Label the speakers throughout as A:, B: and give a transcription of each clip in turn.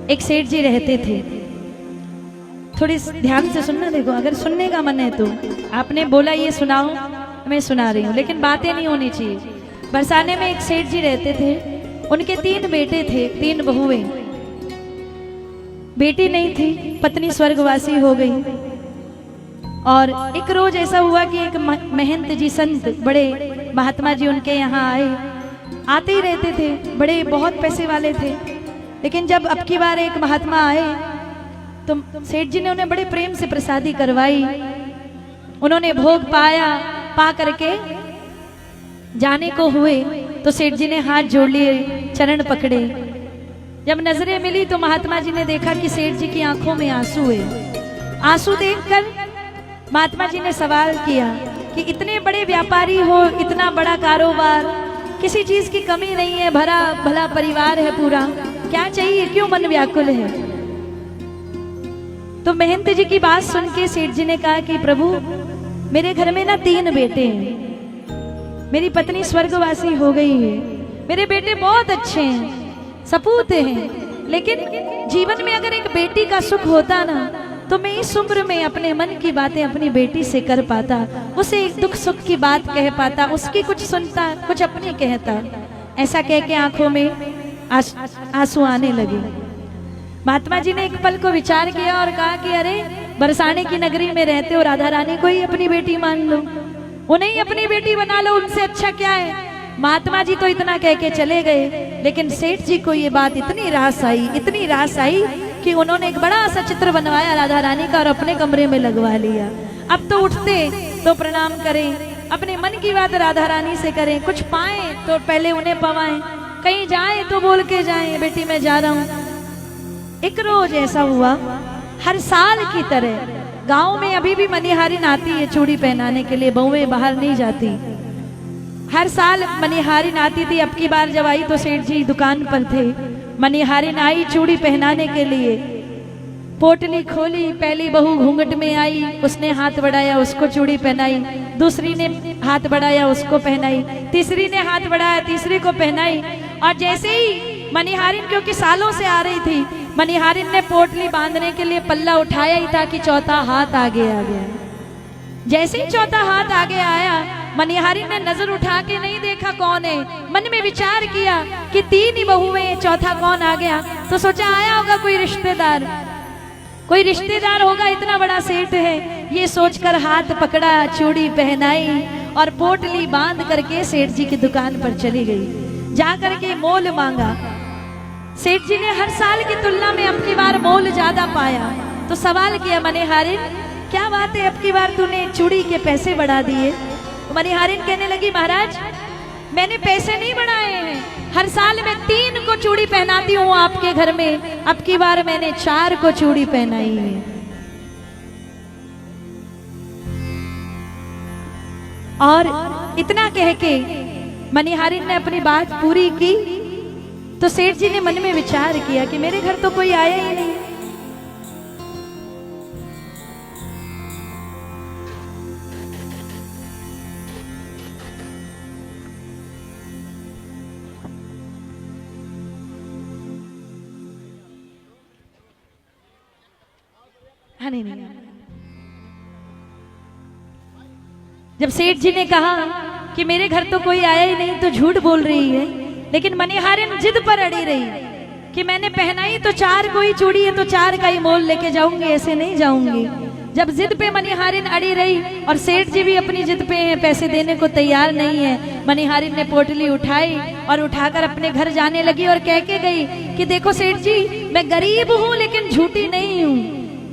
A: एक सेठ जी रहते थे। थोड़ी ध्यान से सुनना, देखो अगर सुनने का मन है तो आपने बोला ये सुनाओ, मैं सुना रही हूँ, लेकिन बातें नहीं होनी चाहिए। बरसाने में एक सेठ जी रहते थे, उनके 3 बेटे थे, 3 बहुएं। बेटी नहीं थी, पत्नी स्वर्गवासी हो गई। और एक रोज ऐसा हुआ कि एक महंत जी, संत, बड़े महात्मा जी उनके यहाँ आए। आते ही रहते थे, बड़े बहुत पैसे वाले थे। लेकिन जब अब की बार एक महात्मा आए तो सेठ जी ने उन्हें बड़े प्रेम से प्रसादी करवाई। उन्होंने भोग पाया, पा करके जाने को हुए तो सेठ जी ने हाथ जोड़ लिए, चरण पकड़े। जब नजरें मिली तो महात्मा जी ने देखा कि सेठ जी की आंखों में आंसू है। आंसू देखकर महात्मा जी ने सवाल किया कि इतने बड़े व्यापारी हो, इतना बड़ा कारोबार, किसी चीज की कमी नहीं है, भरा भला परिवार है पूरा, क्या चाहिए, क्यों मन व्याकुल है? तो महंत जी की बात सुन के सेठ जी ने कहा कि प्रभु, मेरे घर में ना 3 बेटे हैं, मेरी पत्नी स्वर्गवासी हो गई है, मेरे बेटे बहुत अच्छे हैं, सपूत हैं, लेकिन जीवन में अगर एक बेटी का सुख होता ना तो मैं इस उम्र में अपने मन की बातें अपनी बेटी से कर पाता, उसे एक दुख सुख की बात कह पाता, उसकी कुछ सुनता, कुछ अपनी कहता। ऐसा कह के आंखों में आंसू आने लगे। महात्मा जी ने एक पल को विचार किया और कहा कि अरे, बरसाने की नगरी में रहते हो, राधा रानी को ही अपनी बेटी मान लो, उन्हें ही अपनी बेटी बना लो, उनसे अच्छा क्या है। महात्मा जी तो इतना कह के चले गए, लेकिन सेठ जी को ये बात इतनी रास आई, इतनी रास आई कि उन्होंने एक बड़ा सा चित्र बनवाया राधा रानी का और अपने कमरे में लगवा लिया। अब तो उठते तो प्रणाम करें, अपने मन की बात राधा रानी से करें, कुछ पाएं तो पहले उन्हें पवाएं, कहीं जाएं तो बोल के जाएं, बेटी मैं जा रहा हूं। एक रोज ऐसा हुआ, हर साल की तरह गांव में अभी भी मनिहारिन आती है चूड़ी पहनाने के लिए, बहुएं बाहर नहीं जाती। हर साल मनिहारिन आती थी। अब की बार जब आई तो सेठ जी दुकान पर थे। मनिहारिन आई चूड़ी पहनाने के लिए, पोटली खोली, पहली बहू घूंघट में आई, उसने हाथ बढ़ाया, उसको चूड़ी पहनाई, दूसरी ने हाथ बढ़ाया, उसको पहनाई, तीसरी ने हाथ बढ़ाया, तीसरी को पहनाई। और जैसे ही मनिहारिन, क्योंकि सालों से आ रही थी, मनिहारिन ने पोटली बांधने के लिए पल्ला उठाया ही था कि चौथा हाथ आगे आ गया। जैसे ही चौथा हाथ आगे आया, मनिहारिन ने नजर उठा के नहीं देखा कौन है, मन में विचार किया कि 3 ही बहुएं, चौथा कौन आ गया। तो सोचा आया होगा कोई रिश्तेदार, कोई रिश्तेदार होगा, इतना बड़ा सेठ है। ये सोचकर हाथ पकड़ा, चूड़ी पहनाई और पोटली बांध करके सेठ जी की दुकान पर चली गई। जा करके मोल मांगा। सेठ जी ने हर साल की तुलना में अब की बार मोल ज्यादा पाया। तो सवाल किया, मनिहारिन क्या बात है, अब की बार तूने चूड़ी के पैसे बढ़ा दिए? मनिहारिन कहने लगी, महाराज मैंने पैसे नहीं बढ़ाए हैं, हर साल मैं 3 को चूड़ी पहनाती हूँ आपके घर में, अब की बार मैंने 4 को चूड़ी पहनाई है। और इतना कह के मनिहारिन ने अपनी बात पूरी की तो सेठ जी ने मन में विचार किया कि मेरे घर तो कोई आया ही नहीं। नहीं। जब सेठ जी ने कहा कि मेरे घर तो कोई आया ही नहीं तो झूठ बोल रही है, लेकिन मनिहारिन जिद पर अड़ी रही कि मैंने पहनाई तो 4 को ही चूड़ी है, तो 4 का ही मोल लेके जाऊंगी, ऐसे नहीं जाऊंगी। जब जिद पे मनिहारिन अड़ी रही और सेठ जी भी अपनी जिद पे हैं, पैसे देने को तैयार नहीं है, मनिहारिन ने पोटली उठाई और उठाकर अपने घर जाने लगी और कह के गई कि देखो सेठ जी, मैं गरीब हूँ लेकिन झूठी नहीं हूँ,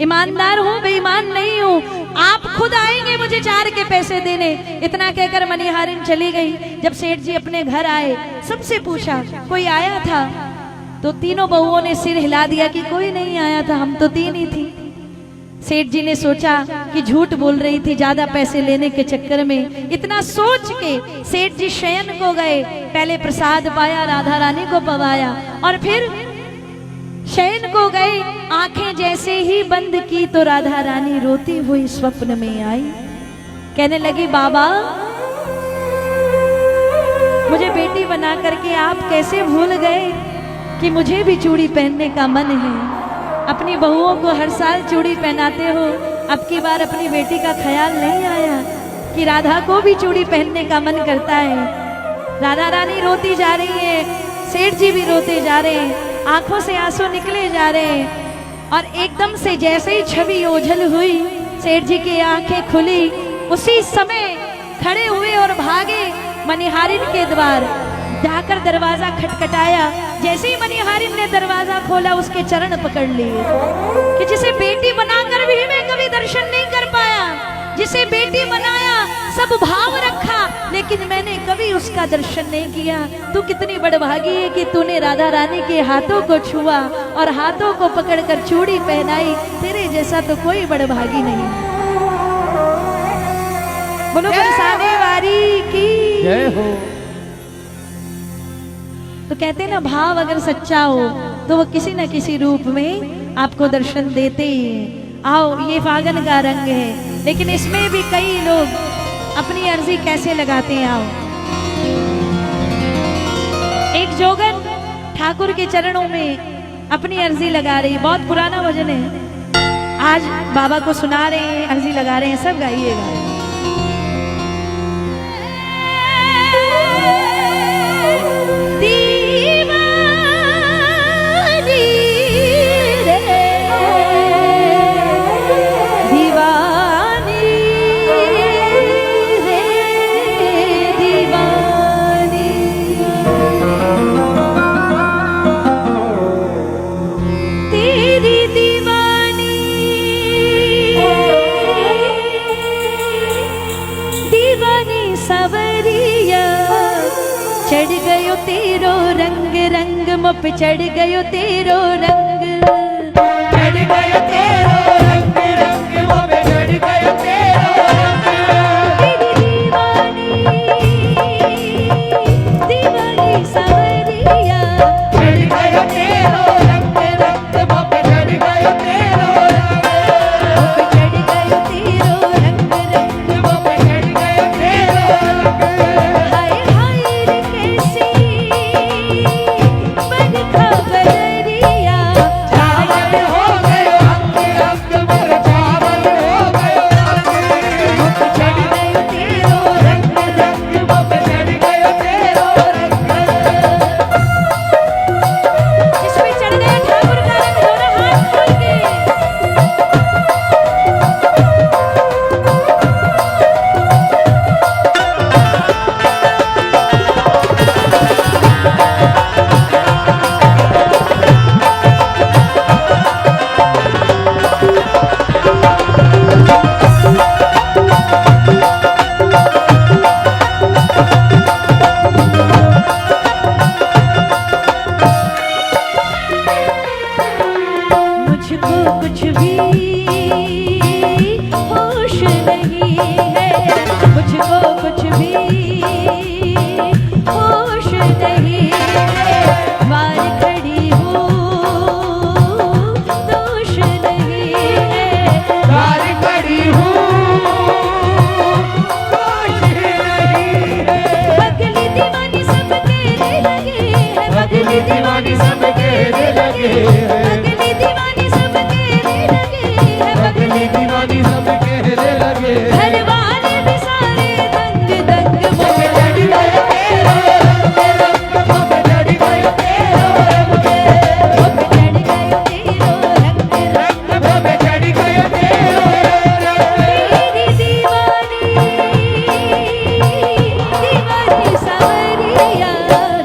A: ईमानदार हूँ, बेईमान नहीं हूँ, आप खुद आएंगे मुझे 4 के पैसे देने। इतना कहकर मनिहारिन चली गई। जब सेठ जी अपने घर आए, सबसे पूछा कोई आया था? तो तीनों बहुओं ने सिर हिला दिया कि कोई नहीं आया था, हम तो 3 ही थी। सेठ जी ने सोचा कि झूठ बोल रही थी ज्यादा पैसे लेने के चक्कर में। इतना सोच के सेठ जी शयन को गए, पहले प्रसाद पाया, राधा रानी को पवाया और फिर शयन को गए। आंखें जैसे ही बंद की तो राधा रानी रोती हुई स्वप्न में आई। कहने लगी, बाबा मुझे बेटी बना करके आप कैसे भूल गए कि मुझे भी चूड़ी पहनने का मन है। अपनी बहुओं को हर साल चूड़ी पहनाते हो, अब की बार अपनी बेटी का ख्याल नहीं आया कि राधा को भी चूड़ी पहनने का मन करता है। राधा रानी रोती जा रही है, सेठ जी भी रोते जा रहे हैं, आंखों से आंसू निकले जा रहे हैं। और एकदम से जैसे ही छवि ओझल हुई, सेठ जी की आंखें खुली, उसी समय खड़े हुए और भागे मनिहारिन के द्वार। जाकर दरवाजा खटखटाया, जैसे ही मनिहारिन ने दरवाजा खोला उसके चरण पकड़ लिए कि जिसे बेटी बनाकर भी मैं कभी दर्शन नहीं कर पाया, जिसे बेटी बनाया, सब भाव रखा, लेकिन मैंने कभी उसका दर्शन नहीं किया। तू कितनी बड़भागी है कि तूने राधा रानी के हाथों को छुआ और हाथों को पकड़कर चूड़ी पहनाई। तेरे जैसा तो कोई बड़भागी नहीं। बोलो बरसाने वाली की
B: जय हो।
A: तो कहते ना, भाव अगर सच्चा हो तो वो किसी न किसी रूप में आपको दर्शन देते ही हैं। आओ, ये फागन का रंग है, लेकिन इसमें भी कई लोग अपनी अर्जी कैसे लगाते हैं। आओ, एक जोगन ठाकुर के चरणों में अपनी अर्जी लगा रही, बहुत पुराना भजन है, आज बाबा को सुना रहे हैं, अर्जी लगा रहे हैं, सब गाइएगा। चढ़ गयो तेरो रंग, रंग मुझ पे चढ़ गयो तेरो रंग,
B: चढ़ गयो तेरो रंग, रंग मुझ पे चढ़ गयो तेरो रंग।
A: तेरी दीवानी सवरिया,
B: चढ़ गयो तेरो रंग, रंग मुझ पे चढ़ गयो तेरो रंग,
A: मुझ पे चढ़ गयो तेरो रंग, रंग
B: मुझ पे चढ़ गयो तेरो रंग।
A: हाय हाय रे कैसी बरखा बदरिया,
B: चावल हो गयो अंग, अंग मेरे चावल हो गयो अंग। मुझ पे चढ़ गयो तेरो रंग, रंग मुझ पे चढ़ गयो तेरो रंग।
A: जिस पे चढ़ गया ठाकुर का रंग, दोनों हाथ खोल के मुझको कुछ भी होश नहीं है, मुझको कुछ भी होश नहीं है। वार खड़ी हूँ, दोष नहीं है।
B: बार खड़ी हूँ, दोष नहीं है।
A: पगली दीवानी सब तेरे लगे है,
B: पगली दीवानी सब तेरे लगे है।
A: पगली दीवानी सब तेरे लगे है,
B: पगली दीवानी सब कहने लगे।
A: घर वाले भी सारे दंग दंग
B: मुझ पे चढ़ गयो तेरो रंग, रंग मुझ पे चढ़ गयो तेरो रंग,
A: मुझ पे चढ़ गयो तेरो रंग,
B: रंग मुझ पे चढ़ गयो तेरो रंग।
A: तेरी दीवानी सवरिया,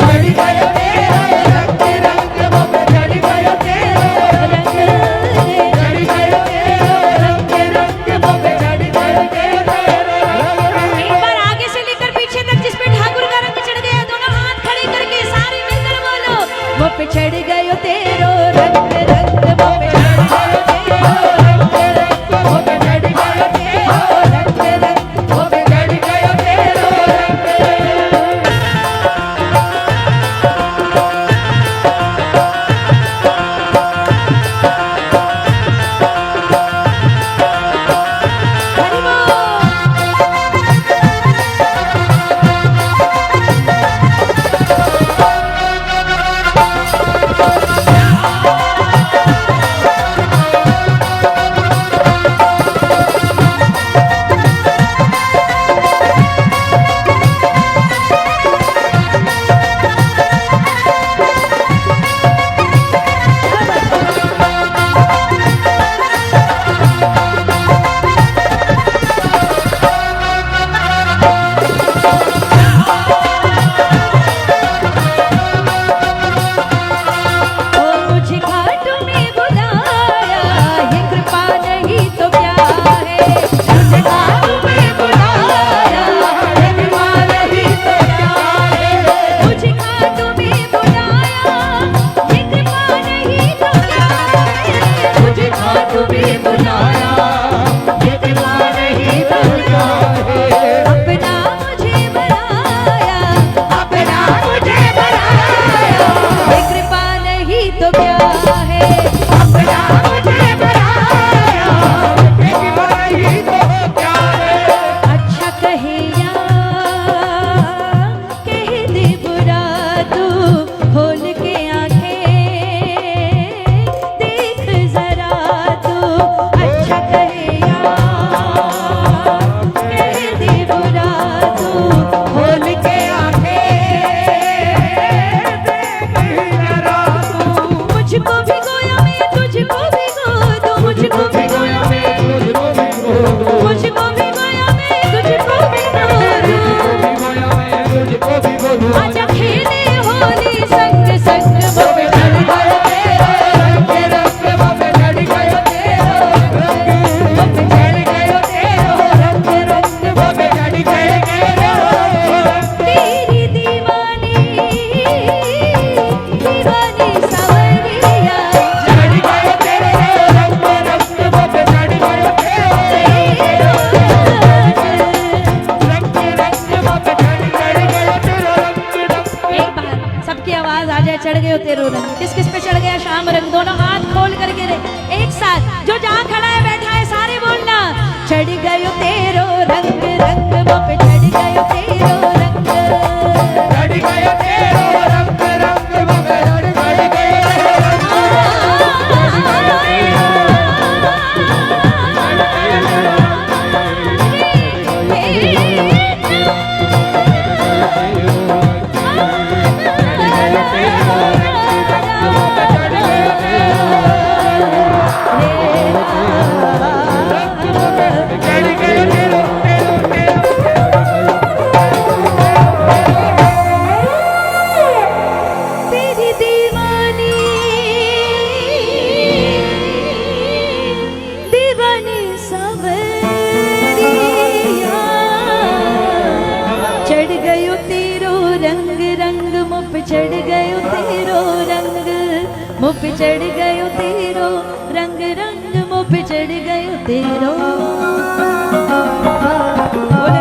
B: चढ़ गयो तेरो रंग, रंग मुझ पे चढ़ गयो तेरो रंग, चढ़ गयो तेरो रंग, रंग मुझ पे चढ़ गयो तेरो रंग।
A: एक बार आगे से लेकर पीछे तक जिस पे ठाकुर का रंग चढ़ गया, दोनों हाथ खड़े करके सारे मिलकर बोलो, वो पे चढ़ गयो तेरो रंग, रंग वो पे चढ़ गयो तेरो रंग, रंग वो पे चढ़ गयो तेरो रंग, रंग वो पे
B: चढ़ गयो तेरो रंग।
A: हरि बोल।
B: अपना मुझे बनाया बेटी बनाई तो प्यारे
A: अच्छा कहे या कह दे बुरा तू खोल के आंखें देख जरा तू अच्छा कहे या कह दे बुरा तू खोल के मुझको भिगोया मैं तुझको भिगो दूं मुझको भिगोया मैं मुझको भिगोया मैं तुझको भिगो दूं आजा खेले होली संग संग वो
B: चढ़ गयो तेरा रंग रंग वो पे चढ़ गयो तेरा रंग वो पे चढ़ गयो तेरा रंग रंग वो पे चढ़ गयो तेरा
A: तेरी दीवानी दीवानी सवरिया
B: चढ़ गयो तेरा रंग रंग वो पे चढ़ गयो तेरा रंग रंग वो पे चढ़ गयो तेरा रंग रंग
A: एक बार सबकी आवाज आ जाए चढ़ गए तेरो रंग किस किस पे चढ़ गया शाम रंग दोनों हाथ खोल करके रे एक साथ जो जहाँ खड़ा है बैठा है सारे बोलना चढ़ गयो तेरो रंग रंग वो पे चढ़ गयो तेरो रंग
B: चढ़ गयो तेरा रंग रंग वो पे चढ़ गयो चढ़ गयो तेरा
A: तेरी दीवानी दीवानी सवरिया चढ़ गयो तेरो रंग रंग मुँह पे चढ़ गयो तेरो रंग मुँह पे चढ़ गयो तेरो रंग रंग मुँह पे चढ़ गयो तेरो बोल